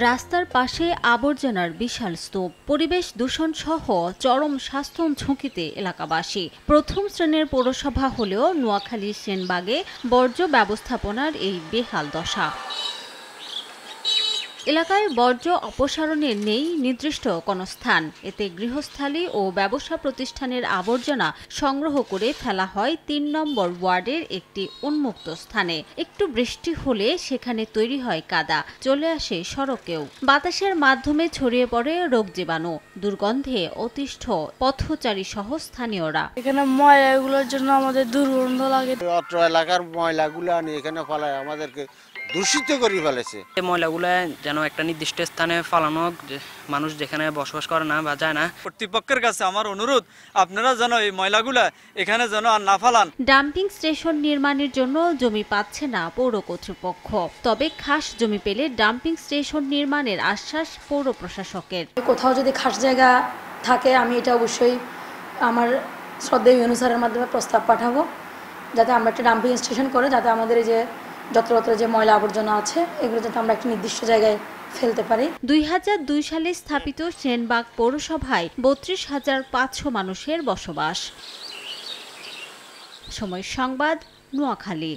রাস্তার পাশে আবর্জনার বিশাল স্তূপ, পরিবেশ দূষণ সহ চরম স্বাস্থ্য ঝুঁকিতে এলাকাবাসী। প্রথম শ্রেণীর পৌরসভা হলেও নোয়াখালীর সেনবাগে বর্জ্য ব্যবস্থাপনার এই বেহাল দশা। এলাকায় বর্জ্য অপসারণের নেই নির্দিষ্ট কোনো স্থান। এতে গৃহস্থালী ও ব্যবসা প্রতিষ্ঠানের আবর্জনা সংগ্রহ করে ফেলা হয় ৩ নম্বর ওয়ার্ডের একটি উন্মুক্ত স্থানে। একটু বৃষ্টি হলে সেখানে তৈরি হয় কাদা, চলে আসে সড়কেও। বাতাসের মাধ্যমে ছড়িয়ে পড়ে রোগ জীবাণু, দুর্গন্ধে অতিষ্ঠ পথচারী সহ স্থানীয়রা। এখানে ময়লাগুলোর জন্য আমাদের দুর্গন্ধ লাগে। অত্র এলাকার ময়লাগুলো আনি এখানে ফেলায় আমাদেরকে দূষিত করে ফেলেছে। এই ময়লাগুলো যেন একটা নির্দিষ্ট স্থানে ফালানো, মানুষ যেখানে বসবাস করে না বা যায় না। কর্তৃপক্ষের কাছে আমার অনুরোধ, আপনারা যেন এই ময়লাগুলা এখানে যেন আর না ফালান। ডাম্পিং স্টেশন নির্মাণের জন্য জমি পাচ্ছে না পৌর কর্তৃপক্ষ। তবে খাস জমি পেলে ডাম্পিং স্টেশন নির্মাণের আশ্বাস পৌর প্রশাসকের। কোথাও যদি খাস জায়গা থাকে আমি এটা অবশ্যই আমার শ্রদ্ধেয় ইউনূস স্যারের মাধ্যমে প্রস্তাব পাঠাবো, যাতে আমরা একটা ডাম্পিং স্টেশন করে যাতে আমাদের এই যে যত্রতত্র যে ময়লা আবর্জনা আছে এগুলো যাতে আমরা একটা নির্দিষ্ট জায়গায় ফেলতে পারি। ২০০২ সালে স্থাপিত সেনবাগ পৌরসভায় ৩২,৫০০ মানুষের বসবাস। সময় সংবাদ, নোয়াখালী।